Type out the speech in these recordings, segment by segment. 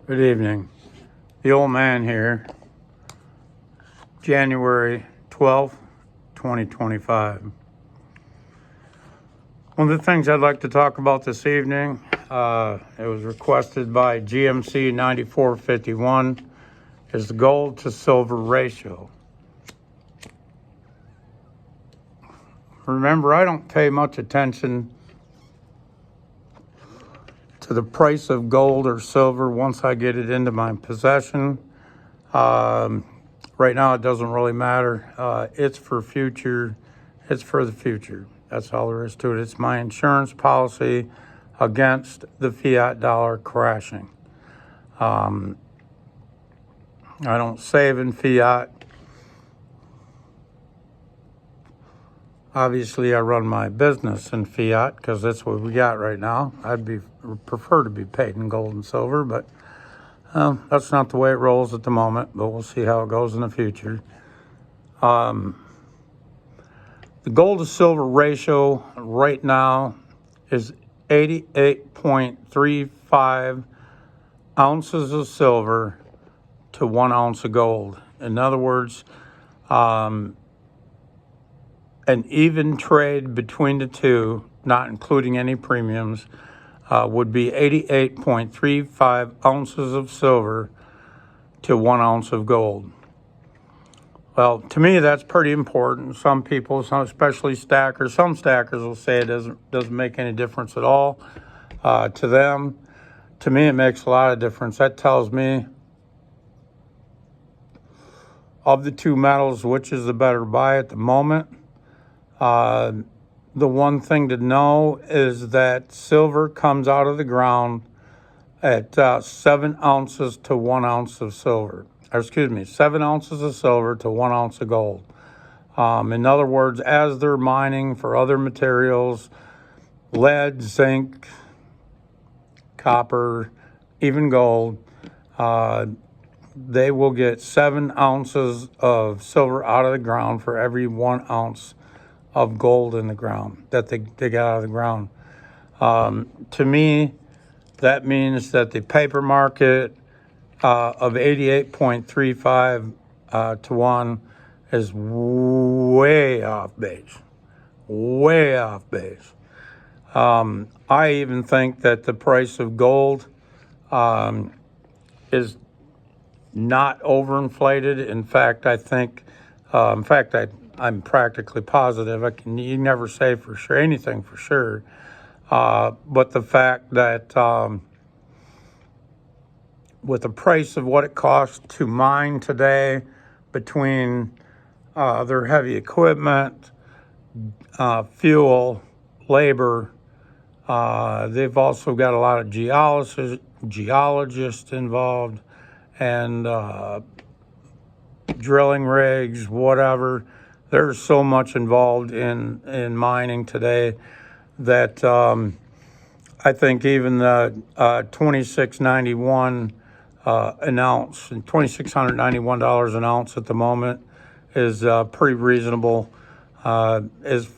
Good evening. The old man here, January 12th, 2025. One of the things I'd like to talk about this evening, it was requested by GMC 9451, is the gold to silver ratio. Remember, I don't pay much attention to the price of gold or silver once I get it into my possession. Right now, it doesn't really matter. It's for future. It's for the future. That's all there is to it. It's my insurance policy against the fiat dollar crashing. I don't save in fiat. Obviously, I run my business in fiat because that's what we got right now. I'd prefer to be paid in gold and silver, but that's not the way it rolls at the moment, but we'll see how it goes in the future. The gold to silver ratio right now is 88.35 ounces of silver to 1 ounce of gold. In other words, an even trade between the two, not including any premiums, would be 88.35 ounces of silver to 1 ounce of gold. Well, to me, that's pretty important. Some people, especially stackers, some stackers will say it doesn't make any difference at all to them. To me, it makes a lot of difference. That tells me of the two metals, which is the better buy at the moment. The one thing to know is that silver comes out of the ground at 7 ounces to 1 ounce of silver. 7 ounces of silver to 1 ounce of gold. In other words, as they're mining for other materials, lead, zinc, copper, even gold, they will get 7 ounces of silver out of the ground for every 1 ounce of gold in the ground that they dig out of the ground. To me, that means that the paper market of 88.35 to 1 is way off base. Way off base. I even think that the price of gold is not overinflated. In fact, I think, I'm practically positive. You never say for sure anything for sure, but the fact that with the price of what it costs to mine today, between their heavy equipment, fuel, labor, they've also got a lot of geologists involved, and drilling rigs, whatever. There's so much involved in mining today that I think even the $26.91 an ounce, $2,691 an ounce at the moment is pretty reasonable as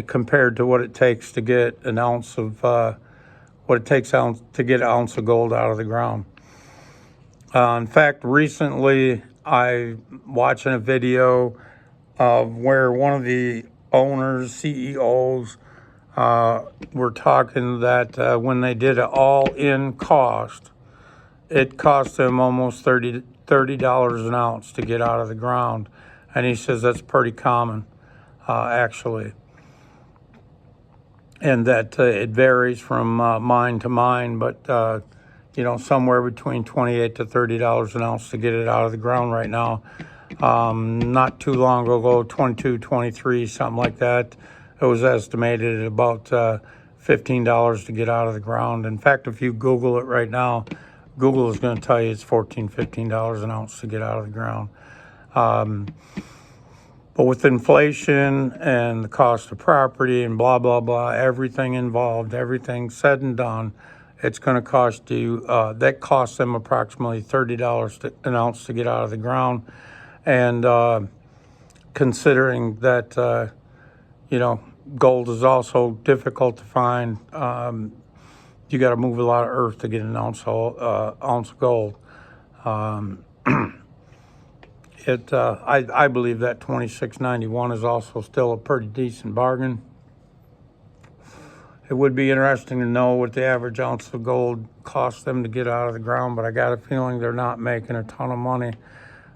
compared to what it takes to get an ounce of to get an ounce of gold out of the ground. In fact, recently I watching a video of where one of the owners, CEOs, were talking that when they did an all-in cost, it cost them almost $30 an ounce to get out of the ground. And he says that's pretty common, actually. And that it varies from mine to mine, but somewhere between $28 to $30 an ounce to get it out of the ground right now. Not too long ago, 22, 23, something like that. It was estimated at about $15 to get out of the ground. In fact, if you Google it right now, Google is going to tell you it's $14, $15 an ounce to get out of the ground. But with inflation and the cost of property and blah, blah, blah, everything involved, everything said and done, it's going to cost you, that costs them approximately $30 an ounce to get out of the ground. And considering that, gold is also difficult to find, you got to move a lot of earth to get an ounce of gold. I believe that 26.91 is also still a pretty decent bargain. It would be interesting to know what the average ounce of gold costs them to get out of the ground, but I got a feeling they're not making a ton of money.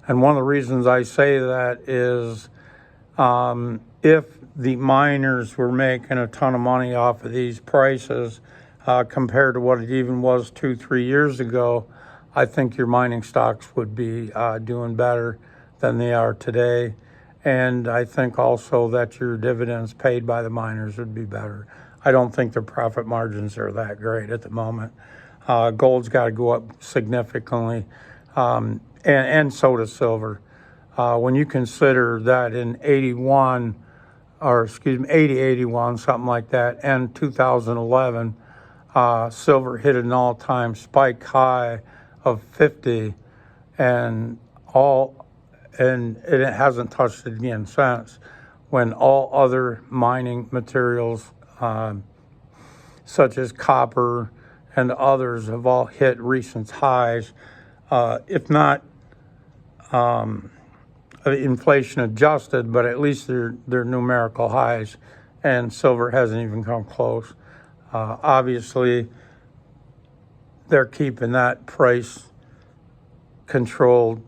And one of the reasons I say that is if the miners were making a ton of money off of these prices compared to what it even was 2-3 years ago, I think your mining stocks would be doing better than they are today. And I think also that your dividends paid by the miners would be better. I don't think their profit margins are that great at the moment. Gold's got to go up significantly, and so does silver. When you consider that in 81, something like that, and 2011, silver hit an all-time spike high of 50, and it hasn't touched it again since, when all other mining materials such as copper and others have all hit recent highs, if not inflation adjusted, but at least they're numerical highs, and silver hasn't even come close. Obviously, they're keeping that price controlled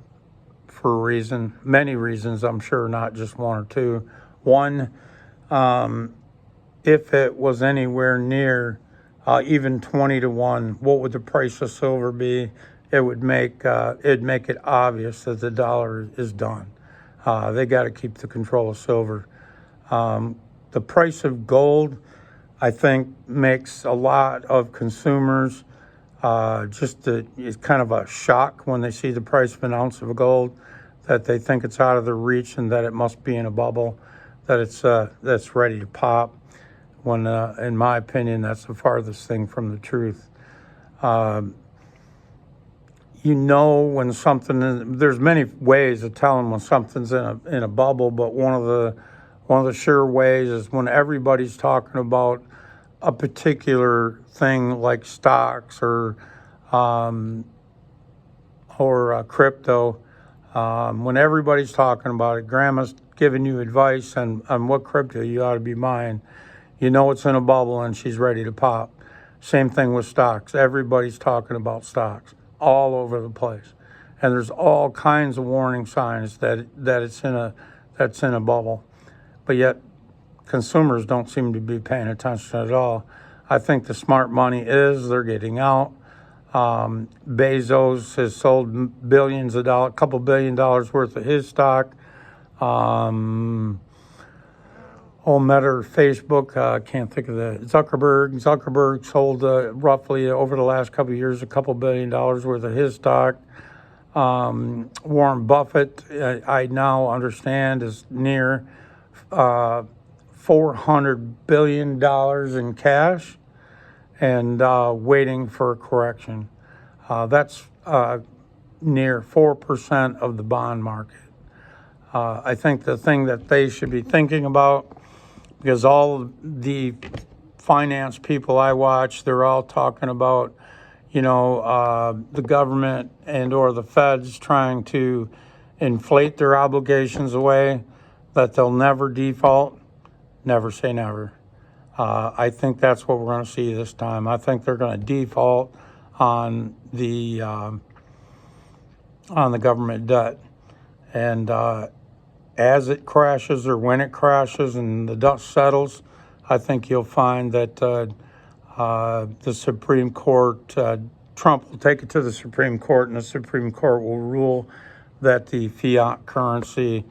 for a reason, many reasons, I'm sure, not just one or two. One, if it was anywhere near even 20 to 1, what would the price of silver be? It would make it obvious that the dollar is done. They got to keep the control of silver. The price of gold, I think, makes a lot of consumers it's kind of a shock when they see the price of an ounce of gold, that they think it's out of their reach and that it must be in a bubble, that that's ready to pop. When, in my opinion, that's the farthest thing from the truth. When something there's many ways of telling when something's in a bubble, but one of the sure ways is when everybody's talking about a particular thing like stocks or crypto. When everybody's talking about it, grandma's giving you advice on what crypto you ought to be buying. You know it's in a bubble and she's ready to pop. Same thing with stocks. Everybody's talking about stocks all over the place. And there's all kinds of warning signs that it's in a bubble. But yet consumers don't seem to be paying attention at all. I think the smart money they're getting out. Bezos has sold billions of dollars, a couple $1 billion worth of his stock. Meta or Facebook, I can't think of Zuckerberg sold roughly over the last couple of years a couple $1 billion worth of his stock. Warren Buffett, I now understand, is near $400 billion in cash and waiting for a correction. That's near 4% of the bond market. I think the thing that they should be thinking about, because all the finance people I watch, they're all talking about, the government and or the feds trying to inflate their obligations away, that they'll never default. Never say never. I think that's what we're going to see this time. I think they're going to default on the government debt, and as it crashes or when it crashes and the dust settles, I think you'll find that the Supreme Court, Trump will take it to the Supreme Court, and the Supreme Court will rule that the fiat currency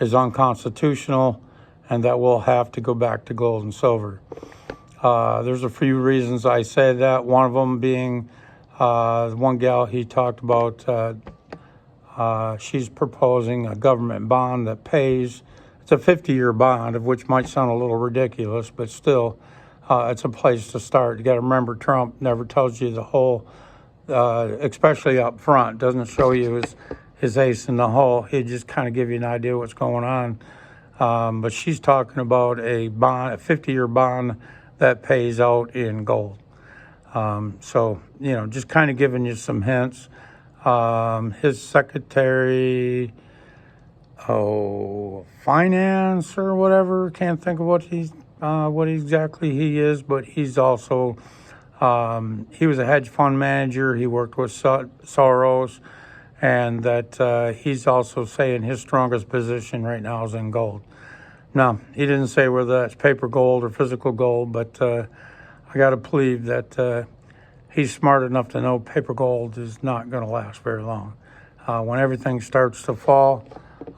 is unconstitutional and that we'll have to go back to gold and silver. There's a few reasons I say that, one of them being the one gal he talked about, she's proposing a government bond that pays. It's a 50-year bond, of which might sound a little ridiculous, but still, it's a place to start. You got to remember, Trump never tells you the whole, especially up front, doesn't show you his ace in the hole. He just kind of give you an idea what's going on. But she's talking about a bond, a 50-year bond that pays out in gold. So, just kind of giving you some hints. His secretary, finance or whatever, can't think of what exactly he is, but he's also, he was a hedge fund manager. He worked with Soros, and that he's also saying his strongest position right now is in gold. Now, he didn't say whether that's paper gold or physical gold, but I got to believe that he's smart enough to know paper gold is not going to last very long. When everything starts to fall,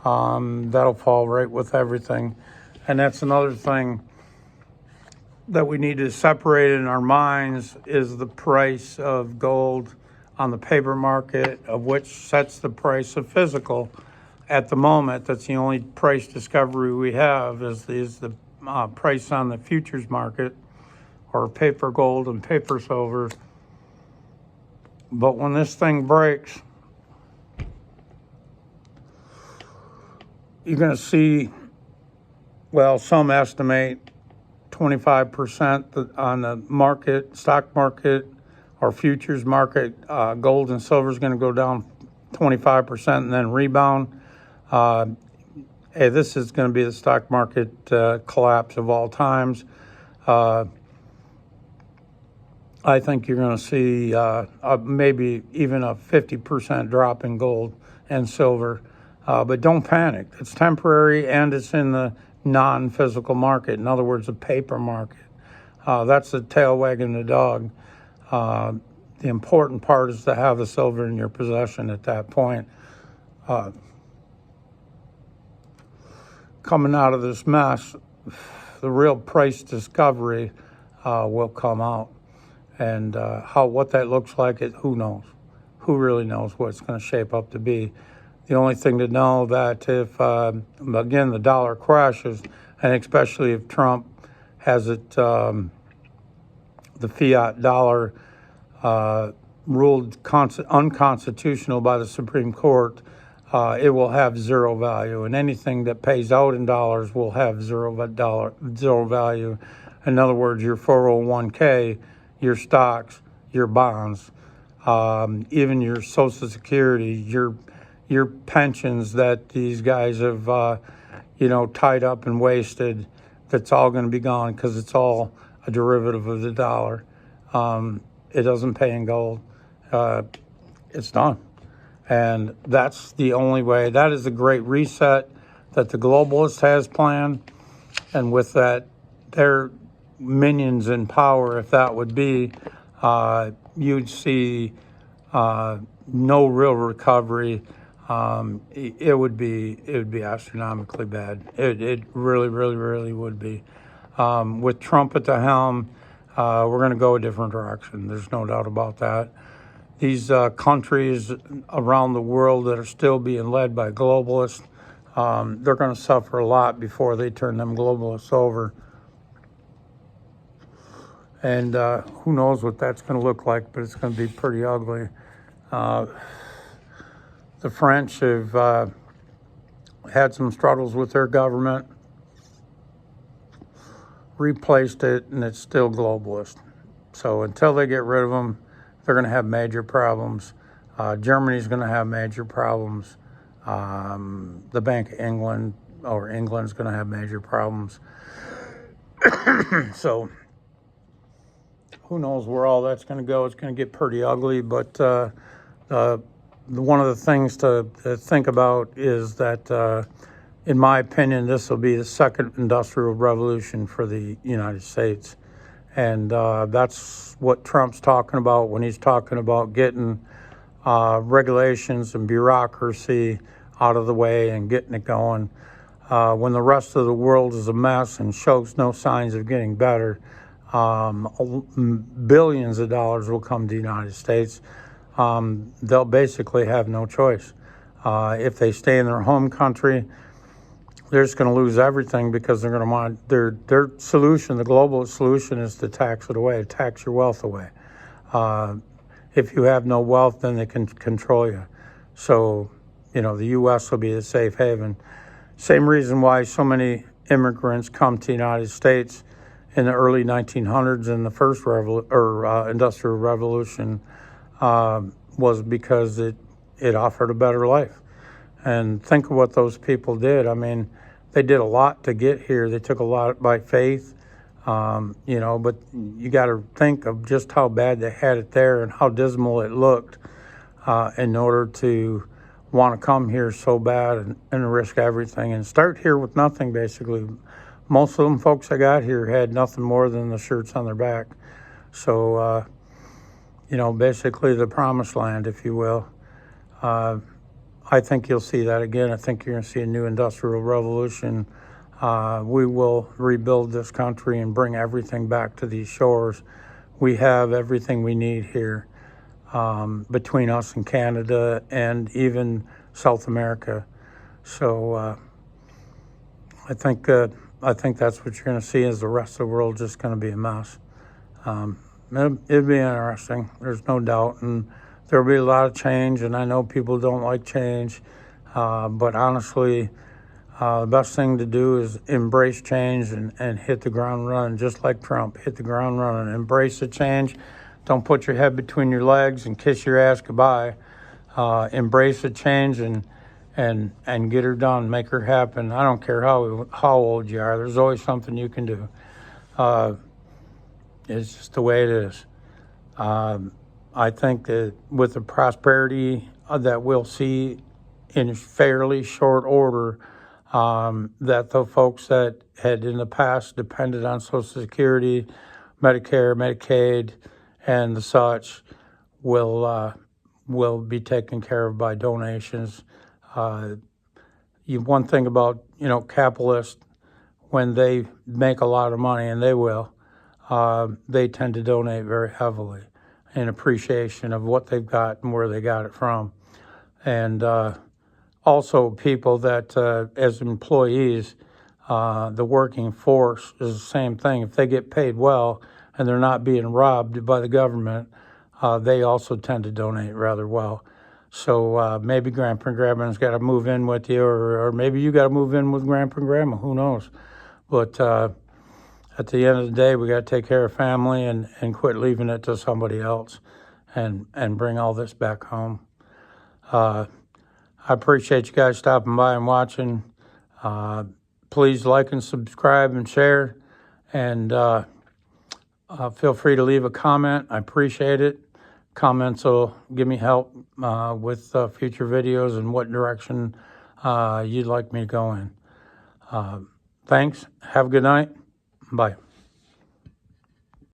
that'll fall right with everything. And that's another thing that we need to separate in our minds is the price of gold on the paper market, of which sets the price of physical. At the moment, that's the only price discovery we have is the price on the futures market, or paper gold and paper silver. But when this thing breaks, you're going to see, well, some estimate 25% on the market, stock market, or futures market. Gold and silver is going to go down 25% and then rebound. Hey, this is going to be the stock market collapse of all times. I think you're going to see maybe even a 50% drop in gold and silver. But don't panic. It's temporary, and it's in the non-physical market. In other words, the paper market. That's the tail wagging the dog. The important part is to have the silver in your possession at that point. Coming out of this mess, the real price discovery will come out. And what that looks like, who knows? Who really knows what it's going to shape up to be? The only thing to know that if, again, the dollar crashes, and especially if Trump has it, the fiat dollar ruled unconstitutional by the Supreme Court, it will have zero value. And anything that pays out in dollars will have zero value. In other words, your 401k, your stocks, your bonds, even your Social Security, your pensions that these guys have, tied up and wasted, that's all going to be gone because it's all a derivative of the dollar. It doesn't pay in gold. It's done. And that's the only way. That is the great reset that the globalist has planned. And with that, their minions in power, if that would be, you'd see no real recovery. It would be astronomically bad. It really, really, really would be. With Trump at the helm, we're going to go a different direction. There's no doubt about that. These countries around the world that are still being led by globalists, they're going to suffer a lot before they turn them globalists over. And who knows what that's going to look like, but it's going to be pretty ugly. The French have had some struggles with their government, replaced it, and it's still globalist. So until they get rid of them, they're going to have major problems. Germany's going to have major problems. The Bank of England, or England's going to have major problems. So who knows where all that's going to go. It's going to get pretty ugly, but one of the things to think about is that, in my opinion, this will be the second industrial revolution for the United States. And that's what Trump's talking about when he's talking about getting regulations and bureaucracy out of the way and getting it going. When the rest of the world is a mess and shows no signs of getting better, billions of dollars will come to the United States. They'll basically have no choice. If they stay in their home country, they're just going to lose everything because they're going to want their solution. The global solution is to tax it away, tax your wealth away. If you have no wealth, then they can control you. So, the U.S. will be the safe haven. Same reason why so many immigrants come to the United States in the early 1900s in the first industrial revolution was because it offered a better life. And think of what those people did. I mean, they did a lot to get here. They took a lot by faith, but you got to think of just how bad they had it there and how dismal it looked in order to want to come here so bad and risk everything and start here with nothing, basically. Most of them folks that got here had nothing more than the shirts on their back. So, basically the promised land, if you will. I think you'll see that again. I think you're going to see a new industrial revolution. We will rebuild this country and bring everything back to these shores. We have everything we need here between us and Canada and even South America. So I think that's what you're going to see is the rest of the world just going to be a mess. It'd be interesting. There's no doubt. And there'll be a lot of change, and I know people don't like change, but honestly, the best thing to do is embrace change and hit the ground running, just like Trump. Hit the ground running. Embrace the change. Don't put your head between your legs and kiss your ass goodbye. Embrace the change and get her done. Make her happen. I don't care how old you are. There's always something you can do. It's just the way it is. I think that with the prosperity that we'll see in fairly short order, that the folks that had in the past depended on Social Security, Medicare, Medicaid, and the such will be taken care of by donations. One thing about capitalists, when they make a lot of money, and they will, they tend to donate very heavily in appreciation of what they've got and where they got it from. And also people that, as employees, the working force is the same thing. If they get paid well and they're not being robbed by the government, they also tend to donate rather well. So maybe Grandpa and Grandma's got to move in with you, or maybe you got to move in with Grandpa and Grandma. Who knows? But at the end of the day, we got to take care of family and quit leaving it to somebody else and bring all this back home. I appreciate you guys stopping by and watching. Please like and subscribe and share. And feel free to leave a comment. I appreciate it. Comments will give me help with future videos and what direction you'd like me to go in. Thanks. Have a good night. Bye.